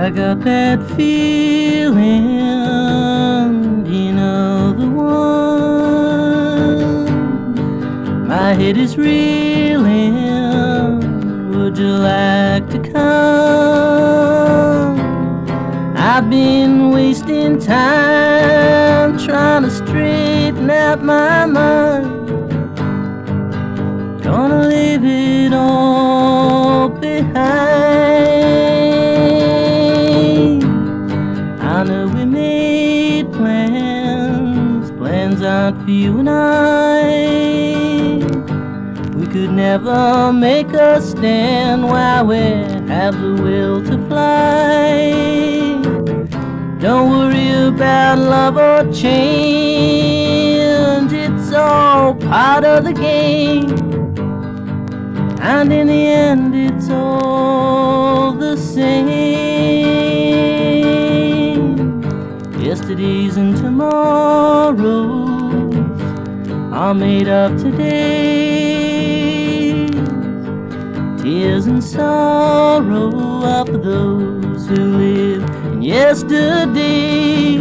I got that feeling, you know the one. My head is reeling, would you like to come? I've been wasting time trying to straighten out my mind. Gonna leave it all behind. I know we made plans, plans aren't for you and I. We could never make a stand while we have the will to fly. Don't worry about love or change, it's all part of the game. And in the end it's all the same. Yesterdays and tomorrows are made of todays. Tears and sorrow are for those who live in yesterday.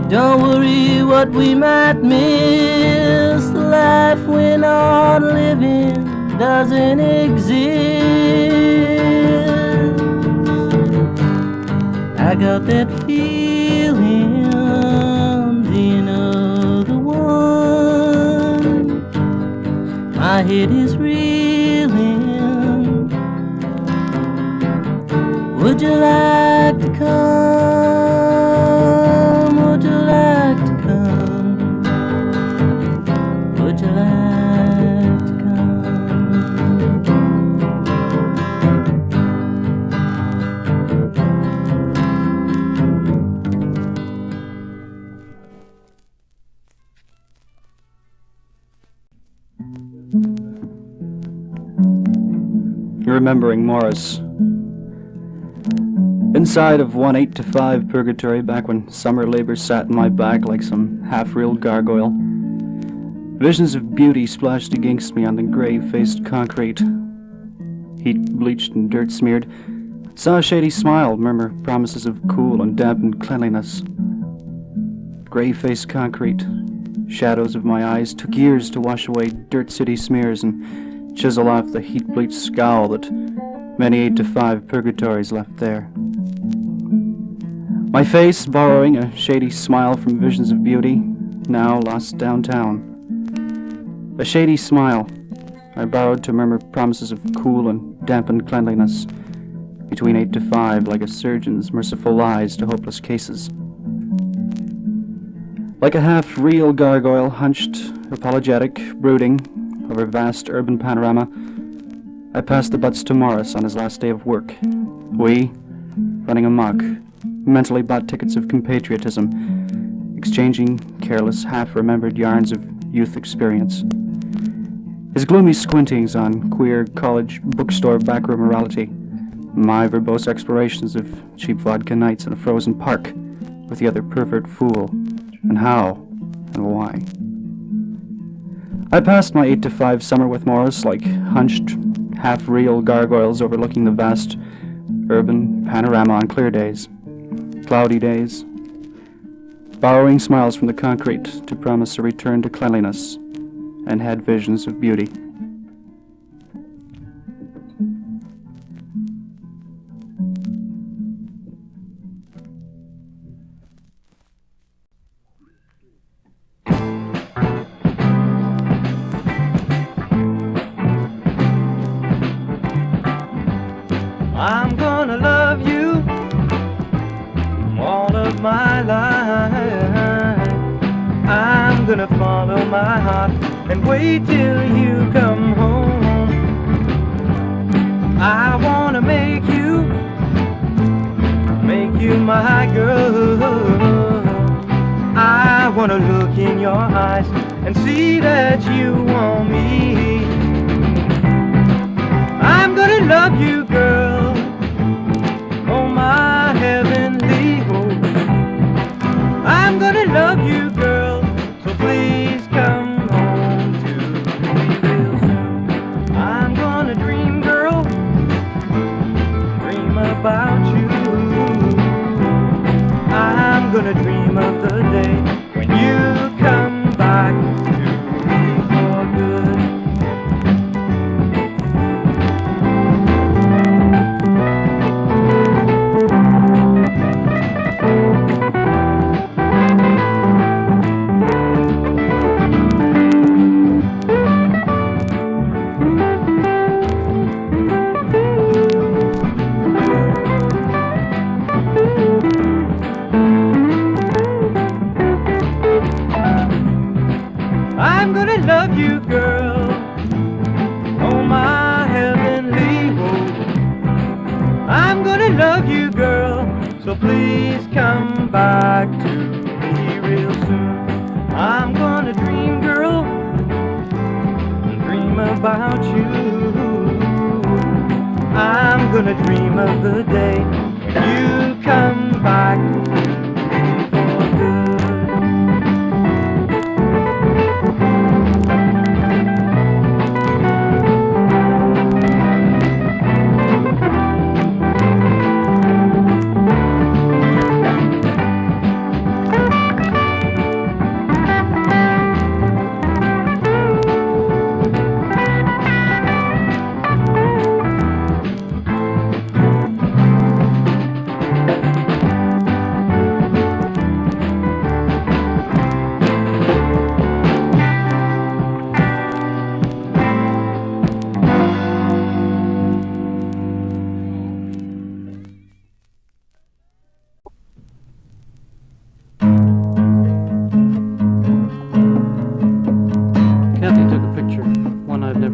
Don't worry what we might miss. The life we're not living doesn't exist. I got that feeling, you know the one. My head is reeling. Would you like to come? Would you like to come? Would you like to come? Remembering Morris. Inside of 1 8 to 5 purgatory, back when summer labor sat in my back like some half-real gargoyle, visions of beauty splashed against me on the gray-faced concrete. Heat bleached and dirt smeared, saw a shady smile murmur promises of cool and dampened cleanliness. Gray-faced concrete, shadows of my eyes took years to wash away dirt city smears and chisel off the heat-bleached scowl that many 8 to 5 purgatories left there. My face, borrowing a shady smile from visions of beauty, now lost downtown. A shady smile I borrowed to murmur promises of cool and dampened cleanliness between 8 to 5 like a surgeon's merciful lies to hopeless cases. Like a half-real gargoyle, hunched, apologetic, brooding over vast urban panorama, I passed the butts to Morris on his last day of work. We, running amok, mentally bought tickets of compatriotism, exchanging careless, half-remembered yarns of youth experience. His gloomy squintings on queer college bookstore backroom morality, my verbose explorations of cheap vodka nights in a frozen park with the other pervert fool, and how and why. I passed my 8 to 5 summer with Morris like hunched, half-real gargoyles overlooking the vast urban panorama on clear days, cloudy days, borrowing smiles from the concrete to promise a return to cleanliness, and had visions of beauty. I'm gonna love you all of my life. I'm gonna follow my heart and wait till you come home. I wanna make you my girl. I wanna look in your eyes and see that you want me. I'm gonna love you, girl, oh my heavenly hope. I'm gonna love you, girl, so please come home to me real soon. I'm gonna dream, girl, dream about you. I'm gonna love you, girl. Oh, my heavenly hope. I'm gonna love you, girl. So please come back to me real soon. I'm gonna dream, girl, dream about you. I'm gonna dream of the day you come back for good.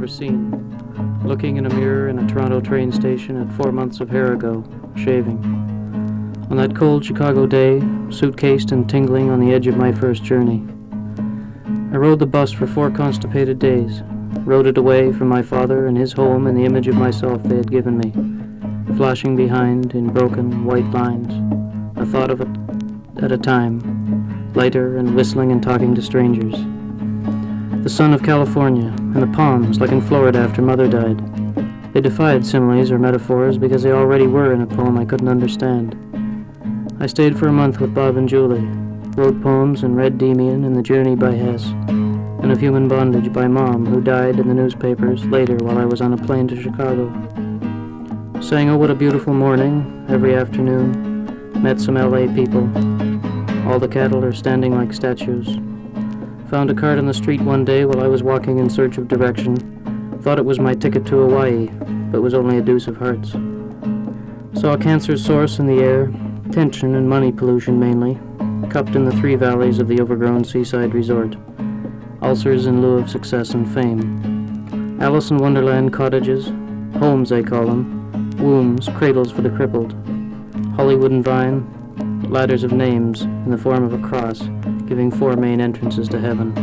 Seen, looking in a mirror in a Toronto train station at 4 months of hair ago, shaving. On that cold Chicago day, suitcased and tingling on the edge of my first journey. I rode the bus for 4 constipated days, rode it away from my father and his home and the image of myself they had given me, flashing behind in broken white lines, a thought of it at a time, lighter and whistling and talking to strangers. The sun of California, and the palms like in Florida after Mother died. They defied similes or metaphors because they already were in a poem I couldn't understand. I stayed for a month with Bob and Julie, wrote poems and read Demian and The Journey by Hess, and Of Human Bondage by Mom, who died in the newspapers later while I was on a plane to Chicago. Sang Oh What a Beautiful Morning every afternoon, met some LA people. All the cattle are standing like statues. Found a card on the street one day while I was walking in search of direction. Thought it was my ticket to Hawaii, but was only a deuce of hearts. Saw cancer's source in the air, tension and money pollution mainly, cupped in the 3 valleys of the overgrown seaside resort. Ulcers in lieu of success and fame. Alice in Wonderland cottages, homes they call them, wombs, cradles for the crippled. Hollywood and Vine, ladders of names in the form of a cross, giving 4 main entrances to heaven.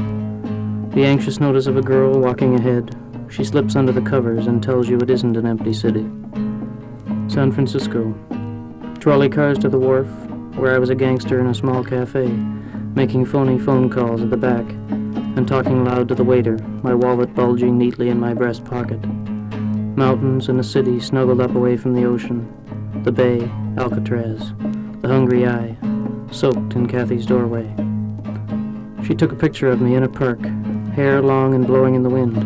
The anxious notice of a girl walking ahead. She slips under the covers and tells you it isn't an empty city. San Francisco. Trolley cars to the wharf, where I was a gangster in a small cafe, making phony phone calls at the back, and talking loud to the waiter, my wallet bulging neatly in my breast pocket. Mountains and a city snuggled up away from the ocean. The bay, Alcatraz, the hungry eye, soaked in Kathy's doorway. She took a picture of me in a park, hair long and blowing in the wind,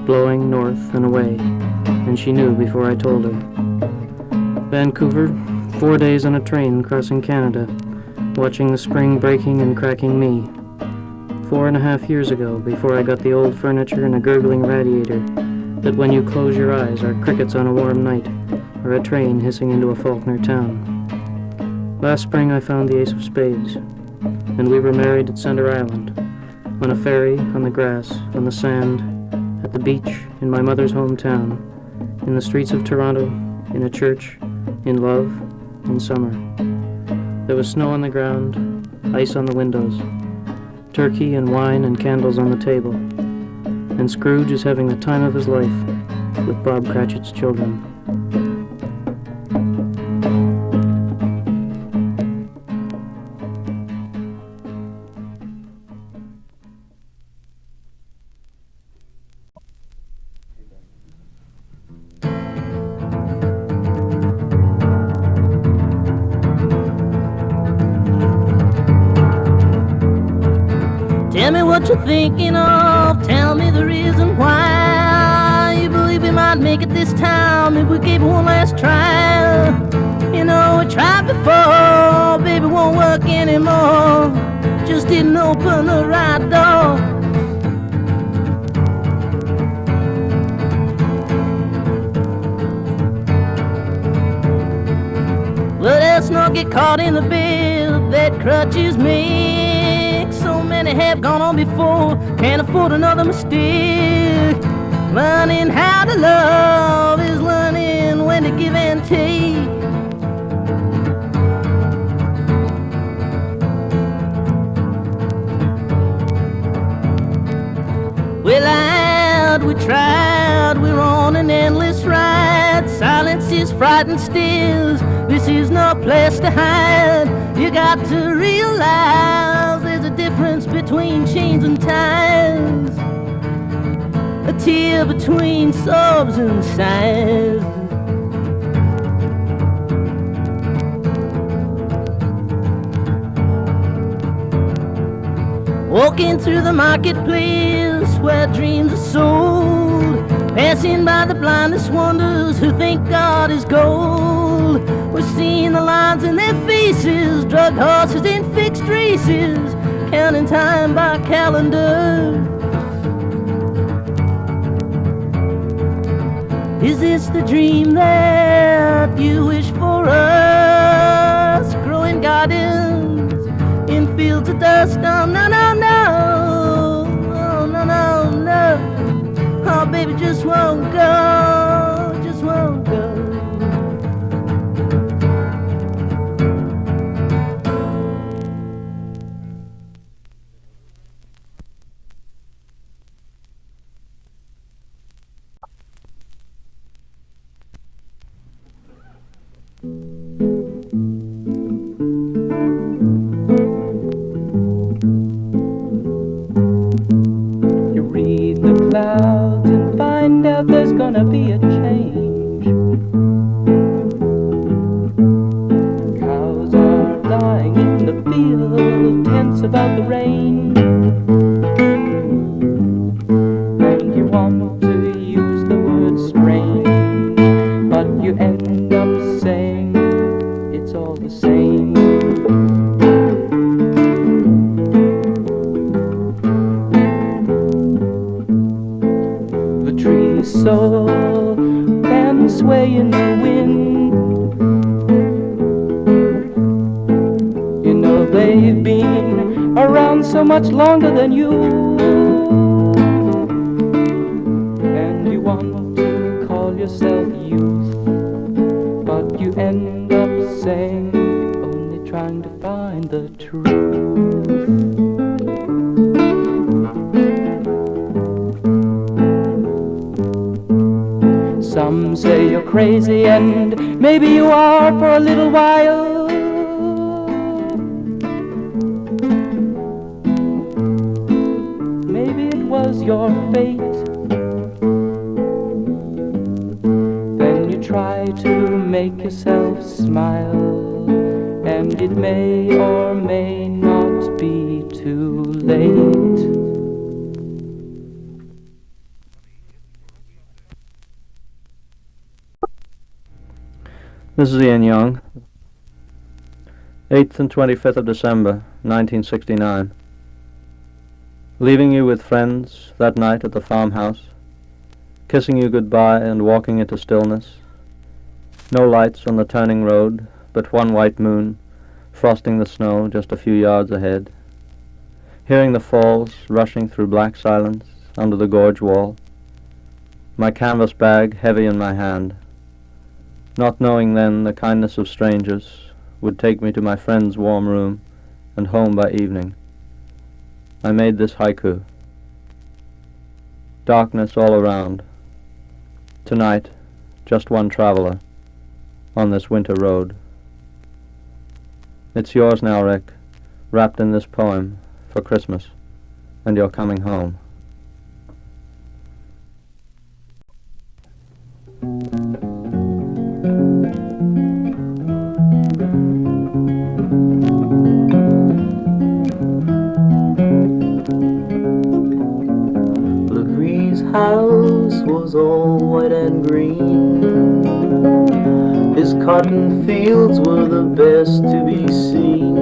blowing north and away, and she knew before I told her. Vancouver, 4 days on a train crossing Canada, watching the spring breaking and cracking me. 4.5 years ago, before I got the old furniture and a gurgling radiator, that when you close your eyes are crickets on a warm night, or a train hissing into a Faulkner town. Last spring I found the ace of spades, and we were married at Center Island, on a ferry, on the grass, on the sand, at the beach, in my mother's hometown, in the streets of Toronto, in a church, in love, in summer. There was snow on the ground, ice on the windows, turkey and wine and candles on the table, and Scrooge is having the time of his life with Bob Cratchit's children. Tell me what you're thinking of, tell me the reason why you believe we might make it this time if we gave it one last try. You know, we tried before, baby, won't work anymore, just didn't open the right door. Well, let's not get caught in the bed that crutches me. think so many have gone on before. Can't afford another mistake. Learning how to love is learning when to give and take. We lied, we tried, we're on an endless ride. Silence is frightened stills, this is no place to hide. You got to realize there's a difference between chains and ties. A tear between sobs and sighs. Walking through the marketplace where dreams are sold, passing by the blindest wonders who think God is gold. We're seeing the lines in their faces, drugged horses in fixed races, counting time by calendar. Is this the dream that you wish for us? Growing gardens in fields of dust. Oh, no, no, no. Oh, no, no, no. Oh, baby, just won't go. Just won't go. Clouds and find out there's gonna be a change. Cows are lying in the field, tense about the rain. And you want to use the word strange, but you end up saying it's all the same. So can sway in the wind. You know they've been around so much longer than you. And you want to call yourself youth, but you end up saying you're only trying to find the truth. Some say you're crazy, and maybe you are for a little while. Maybe it was your fate. Then you try to make yourself smile, and it may or may not be too late. This is Ian Young. 8th and 25th of December, 1969. Leaving you with friends that night at the farmhouse, kissing you goodbye and walking into stillness. No lights on the turning road, but one white moon, frosting the snow just a few yards ahead. Hearing the falls rushing through black silence under the gorge wall. My canvas bag heavy in my hand. Not knowing then the kindness of strangers would take me to my friend's warm room and home by evening. I made this haiku. Darkness all around. Tonight, just one traveler on this winter road. It's yours now, Rick, wrapped in this poem for Christmas, and you're coming home. Legree's house was all white and green. His cotton fields were the best to be seen.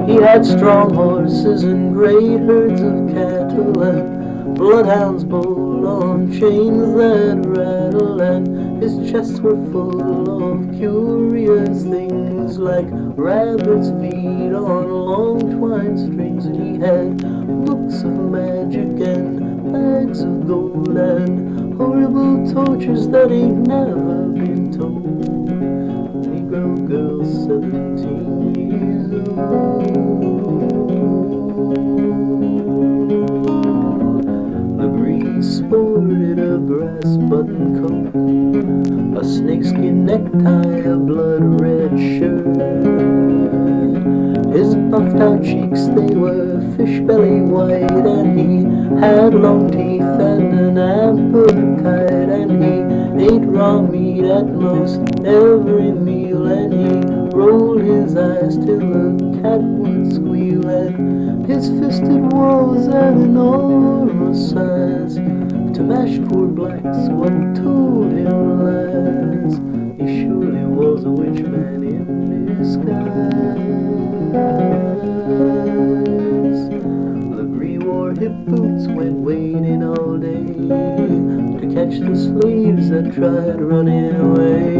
He had strong horses and great herds of cattle, and bloodhounds bold on chains that rattle, and His chests were full of curious things, like rabbit's feet on long twine strings. And he had books of magic and bags of gold and horrible tortures that ain't never been told. Negro girl, 17 years old. Legree sported a brass button coat, a snakeskin necktie, a blood-red shirt. His puffed-out cheeks, they were fish-belly white, and he had long teeth and an appetite, and he ate raw meat at most every meal, and he rolled his eyes till the cat would squeal, and his fisted was an enormous size to mash poor blacks what told him lies. He surely was a witch man in disguise. Legree wore hip boots, went wading all day to catch the slaves that tried running away.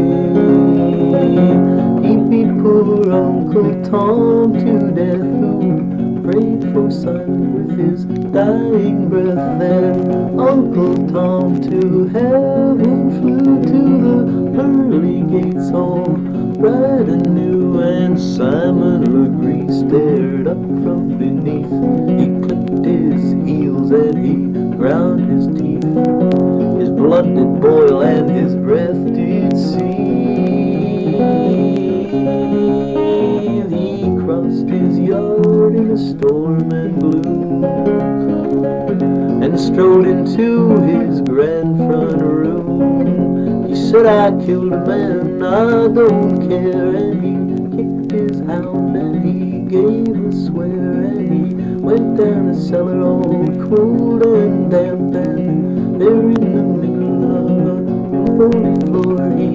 He beat poor Uncle Tom to death, who prayed for Simon with his dying breath. Then Uncle Tom to heaven flew to the pearly gates all bright and new, and Simon Legree stared up from beneath. He clicked his heels and he ground his teeth. His blood did boil and his breath did seethe. He crossed his yard in a storm and gloom, and strode into his grand front room. He said, I killed a man, I don't care. And he kicked his hound and he gave a swear, and he went down the cellar all cold and damp, and there in the middle of the holy floor he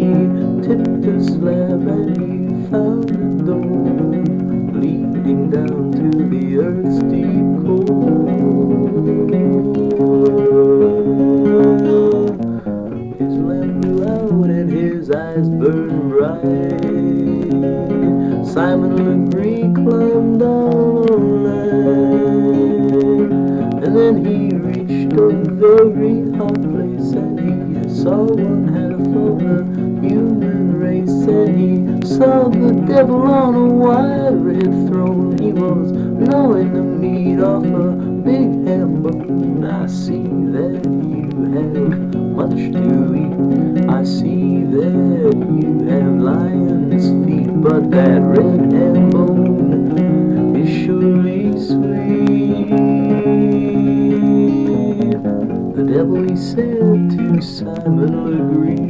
tipped a slab and he found a door leading down to the earth's deep core. His lamp blew out and his eyes burned bright. Simon Legree climbed down on land, and then he reached a very hot place, and he saw one half of the human race, and he saw the devil on a wide red throne. He was gnawing the meat off a big ham bone. I see that you have much to eat, I see that you have lion's feet, but that red ham bone is surely sweet. The devil, he said to Simon Legree,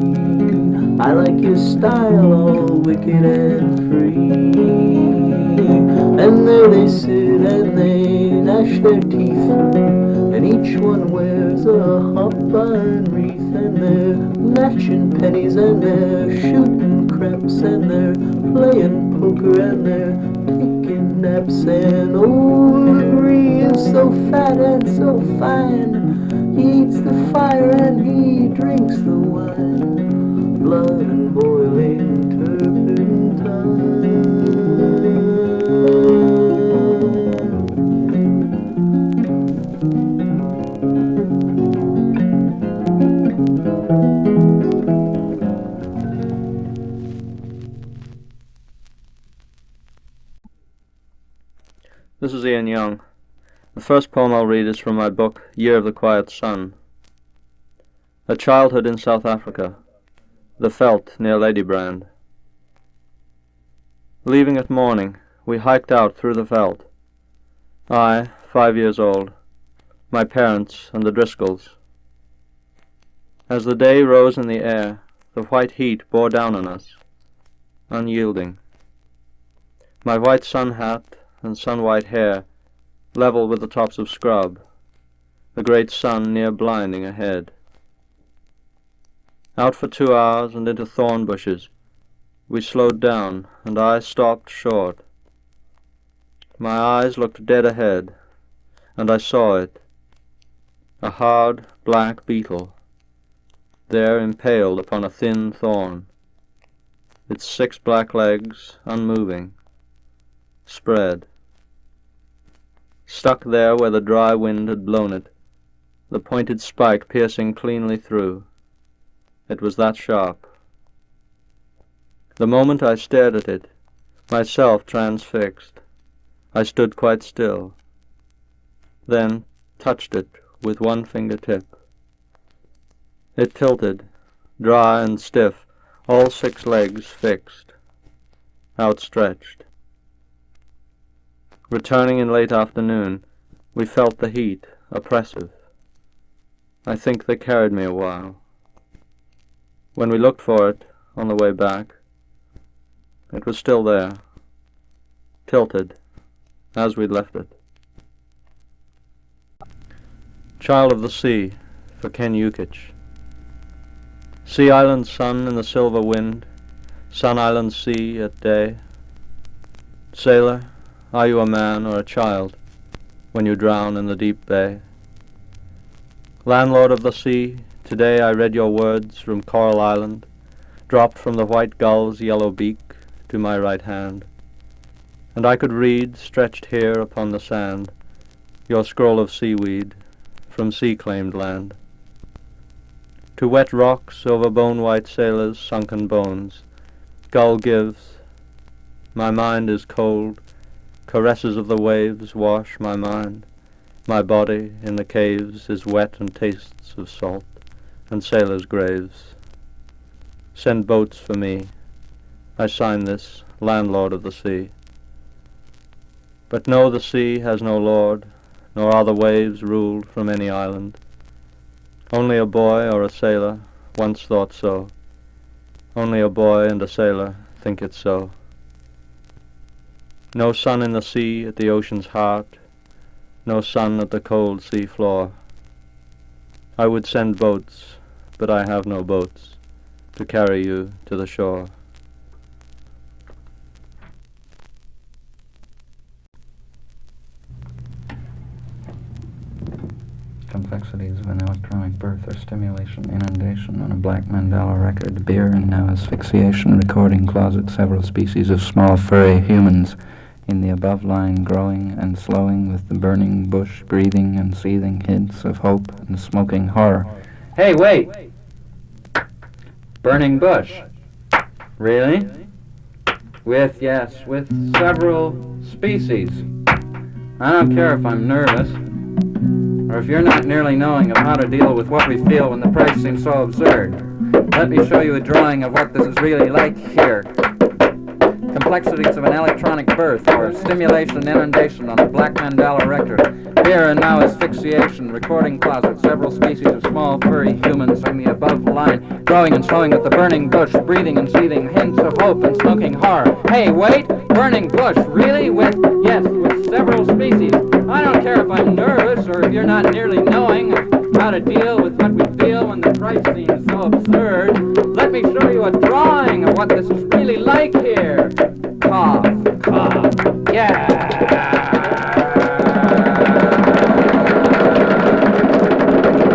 I like your style, all wicked and free. And there they sit and they gnash their teeth, and each one wears a hop iron wreath, and they're matching pennies, and they're shooting craps, and they're playing poker, and they're taking naps. And old Legree is so fat and so fine, he eats the fire and he drinks the wine, blood and boiling turpentine. This is Ian Young. The first poem I'll read is from my book, Year of the Quiet Sun. A childhood in South Africa, the Veld near Ladybrand. Leaving at morning, we hiked out through the Veld. I, 5 years old, my parents and the Driscolls. As the day rose in the air, the white heat bore down on us, unyielding. My white sun hat and sun-white hair level with the tops of scrub, the great sun near blinding ahead. Out for 2 hours and into thorn bushes, we slowed down, and I stopped short. My eyes looked dead ahead, and I saw it, a hard black beetle, there impaled upon a thin thorn, its 6 black legs unmoving, spread. Stuck there where the dry wind had blown it, the pointed spike piercing cleanly through. It was that sharp. The moment I stared at it, myself transfixed, I stood quite still, then touched it with one fingertip. It tilted, dry and stiff, all 6 legs fixed, outstretched. Returning in late afternoon, we felt the heat oppressive. I think they carried me a while. When we looked for it on the way back, it was still there, tilted, as we'd left it. Child of the Sea, for Ken Yukich. Sea Island sun in the silver wind, Sun Island sea at day. Sailor, are you a man or a child when you drown in the deep bay? Landlord of the sea, today I read your words from Coral Island, dropped from the white gull's yellow beak to my right hand, and I could read, stretched here upon the sand, your scroll of seaweed from sea-claimed land. To wet rocks over bone-white sailors' sunken bones, gull gives, my mind is cold, caresses of the waves wash my mind, my body in the caves is wet and tastes of salt, and sailors' graves. Send boats for me, I sign this, landlord of the sea. But know the sea has no lord, nor are the waves ruled from any island. Only a boy or a sailor once thought so. Only a boy and a sailor think it so. No sun in the sea at the ocean's heart, no sun at the cold sea floor. I would send boats, but I have no boats to carry you to the shore. Complexities of an electronic birth or stimulation inundation on a black mandala record. Beer and now asphyxiation recording closet. Several species of small furry humans in the above line, growing and slowing with the burning bush, breathing and seething hints of hope and smoking horror. Hey, wait! Burning bush. Really? With several species. I don't care if I'm nervous, or if you're not nearly knowing of how to deal with what we feel when the price seems so absurd. Let me show you a drawing of what this is really like here. Complexities of an electronic birth or stimulation inundation on a black mandala record. Here and now asphyxiation, recording closet, several species of small furry humans in the above line, growing and slowing with the burning bush, breathing and seething, hints of hope and smoking horror. Hey, wait! Burning bush, really? With several species. I don't care if I'm nervous or if you're not nearly knowing how to deal with what we feel when the price seems so absurd. Let me show you a drawing of what this is really like here. Cough, cough, yeah.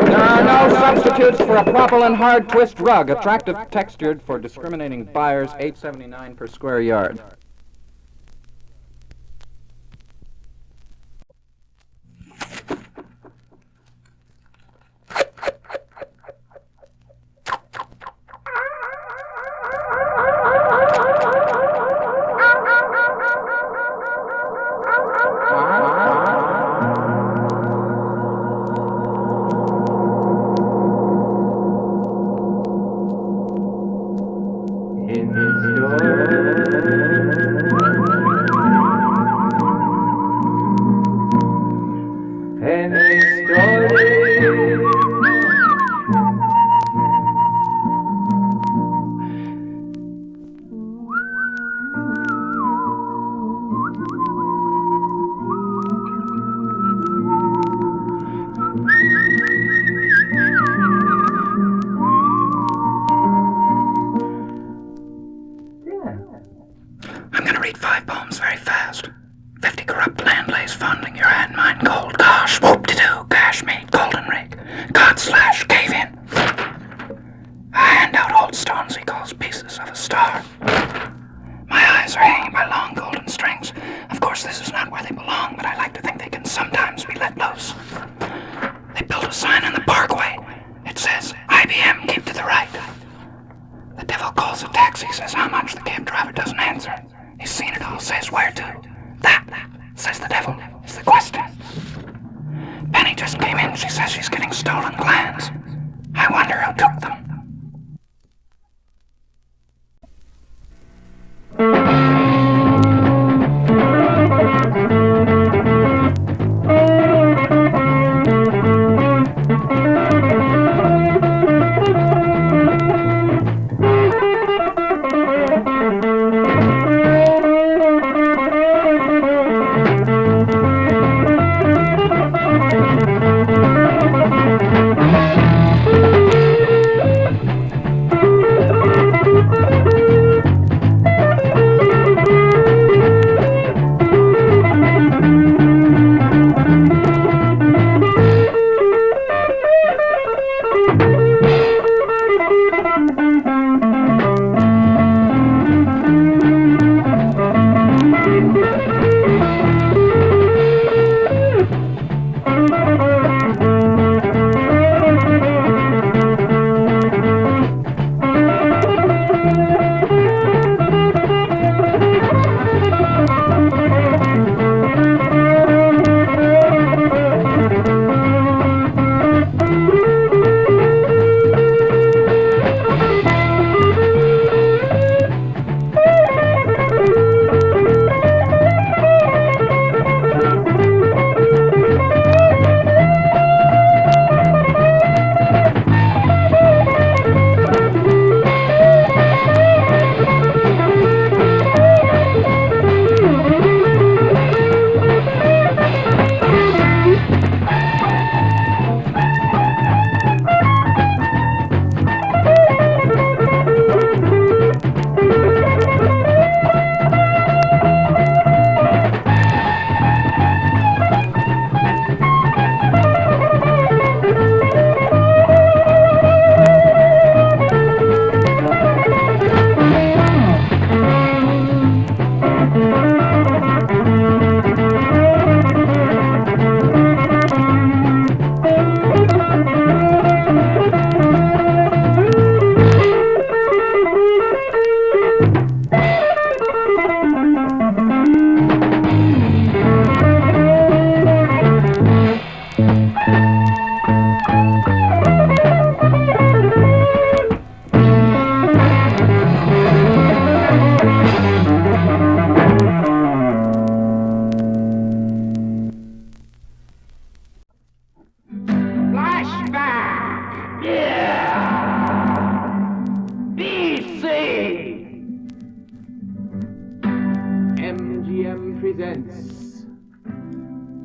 There are no substitutes for a propylene hard twist rug, attractive textured for discriminating buyers, $8.79 per square yard. In his door let loose. They built a sign on the parkway. It says, IBM, keep to the right. The devil calls a taxi, says how much, the cab driver doesn't answer. He's seen it all, says where to. That, says the devil, is the question. Penny just came in, she says she's getting stolen glands. I wonder who took them. presents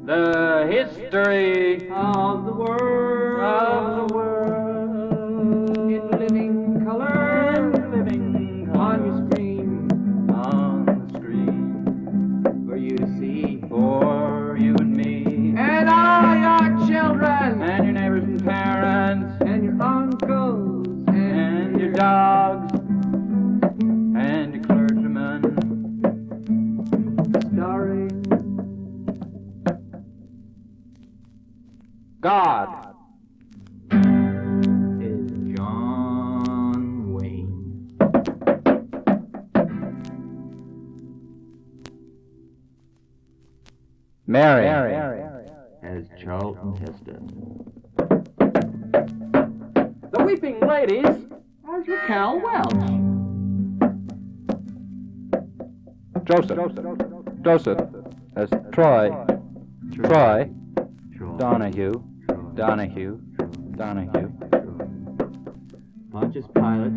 the history of the world, in living color, on your screen, on the screen, for you to see, for you and me, and all your children, and your neighbors and parents, and your uncles, and your dogs, and your clergymen, starring God is John Wayne. Mary As Charlton Heston. the Weeping Ladies As Raquel Welch. Joseph as Troy Donahue Pontius Pilate.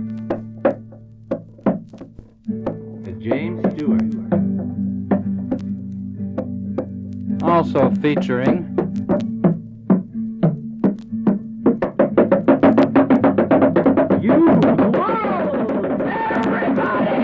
As James Stewart. also featuring You world! Everybody!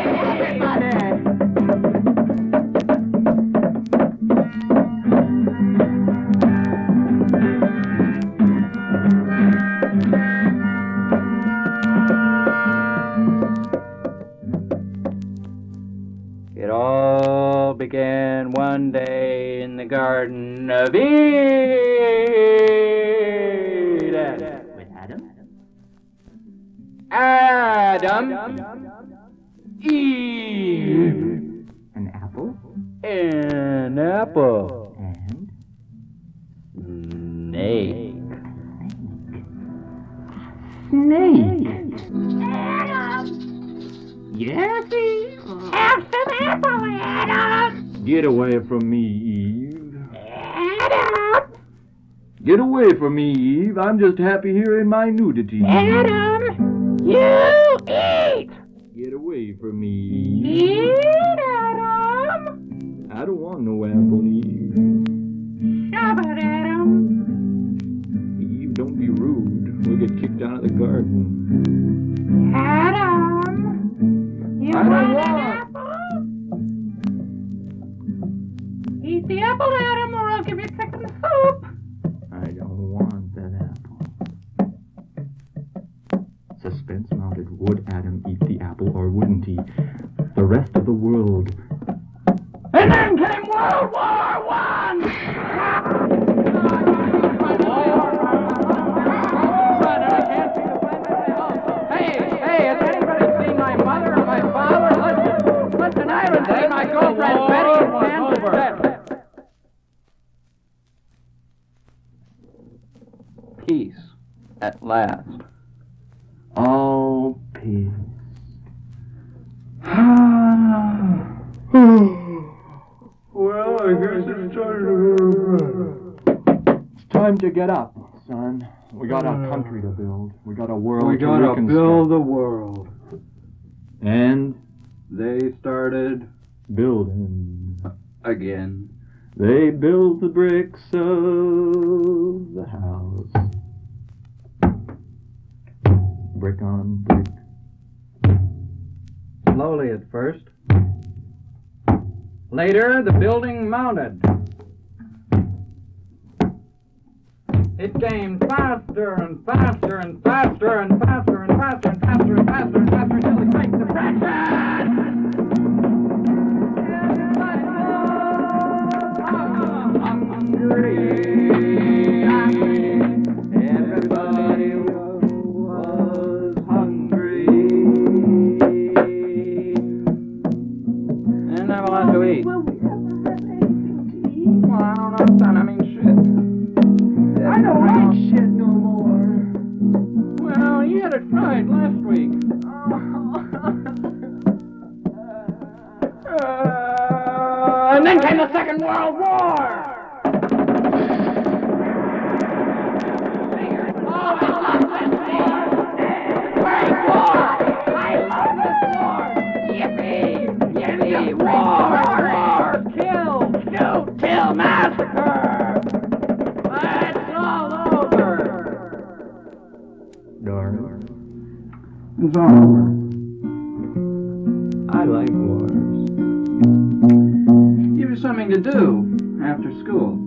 It all began one day in the Garden of Eden. Adam. Eve. An apple? An apple. And? Snake. Snake. Adam! Yes, Eve? Have some apple, Adam! Get away from me, Eve. Adam! Get away from me, Eve. I'm just happy here in my nudity. Adam! You eat! Get away from me, Eve. Eat, Adam! I don't want no apple, Eve. Shove it, Adam! Eve, don't be rude. We'll get kicked out of the garden. Adam! You I don't want want. an apple? Eat the apple, Adam, or I'll give you chicken soup. I don't want that apple. Suspense mounted. Would Adam eat the apple or wouldn't he? The rest of the world. And then came World War One! Hey, has anybody seen my mother or my father? Listen, I haven't seen my girlfriend Betty in 10 Peace, at last. Oh, peace. Well, I guess it's time to get up, son. We got a country to build. We got a world We to gotta reconstruct. build the world. And They started building. Again. They built the bricks of the house. Brick on brick. slowly at first. Later, the building mounted. It came faster and faster and faster and faster and faster and faster and faster and faster until it breaks the breakfast! Everybody was hungry. And have a lot to eat. Well, we haven't had anything to eat. Well, I don't know, son. I mean, shit. I don't like shit no more. Well, you had it right last week. And then came the Second World War! Oh, I love this war! Great war! I love this war! Yippee! Yippee! War! War! Kill! Shoot! Kill! Massacre! It's all over! Darn. It's all over. I like wars. Give you something to do after school.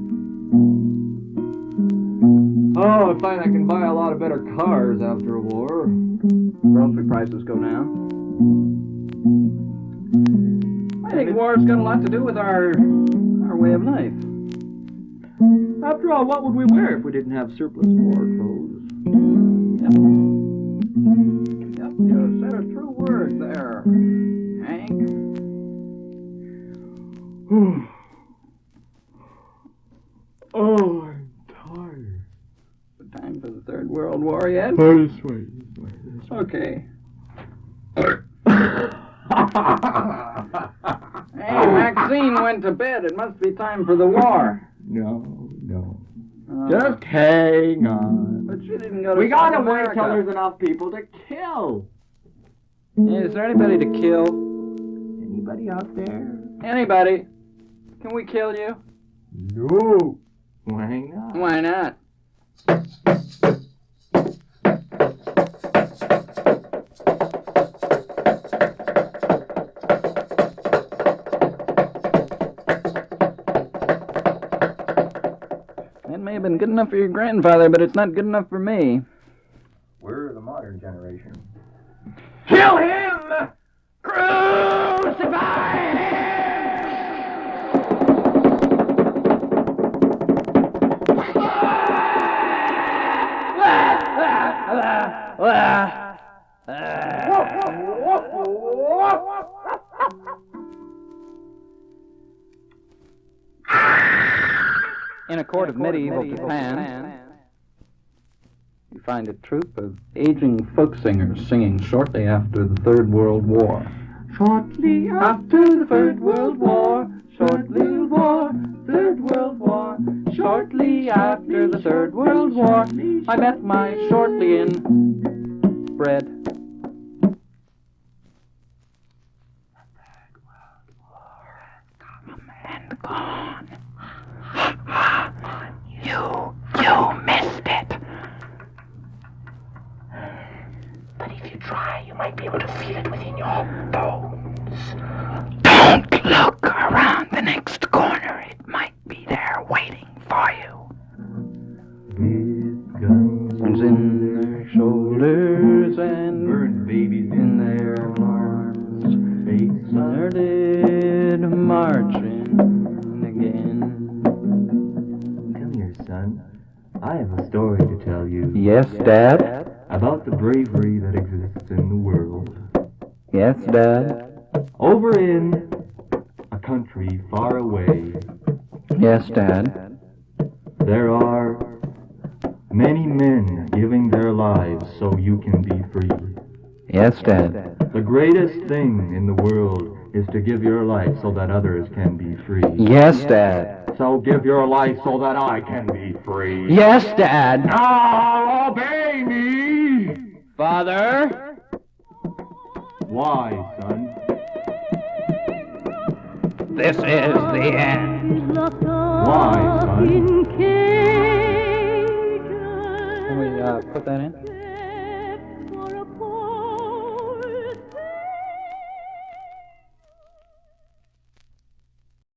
Oh, I find I can buy a lot of better cars after a war. Grocery prices go down. I think war's got a lot to do with our way of life. After all, what would we wear if we didn't have surplus war clothes? Yep, you said a true word there, Hank. Oh, I'm tired. The time for the Third World War yet? Oh, this way. Okay. Hey, Maxine went to bed. It must be time for the war. No. Just hang on. But she didn't go to We gotta South wait America. till there's enough people to kill. Is there anybody to kill? Anybody out there? Anybody? Can we kill you? No. Why not? Why not? That may have been good enough for your grandfather, but it's not good enough for me. We're the modern generation. Kill him! Crucify him! In a court of medieval Japan, you find a troupe of aging folk singers singing shortly after the Third World War. Shortly after the Third World War, short little war, Third World War. Shortly after the Third World War, I met my shortly in bread. And gone. Ha ha! You missed it. But if you try, you might be able to feel it within your bones. Don't look around the next corner. It might be there waiting for you. With guns in their shoulders and bird babies in their arms, they started marching again. Come here, son. I have a story to tell you. Yes, Dad? About the bravery that exists in the world. Yes, Dad? Over in a country far away, Yes, Dad? there are many men giving their lives so you can be free. Yes, Dad? The greatest thing in the world is to give your life so that others can be free. Yes, Dad? So give your life so that I can be free. Yes, Dad? Now obey me! Father? Why, son? This is the end. Why, son? Can we put that in?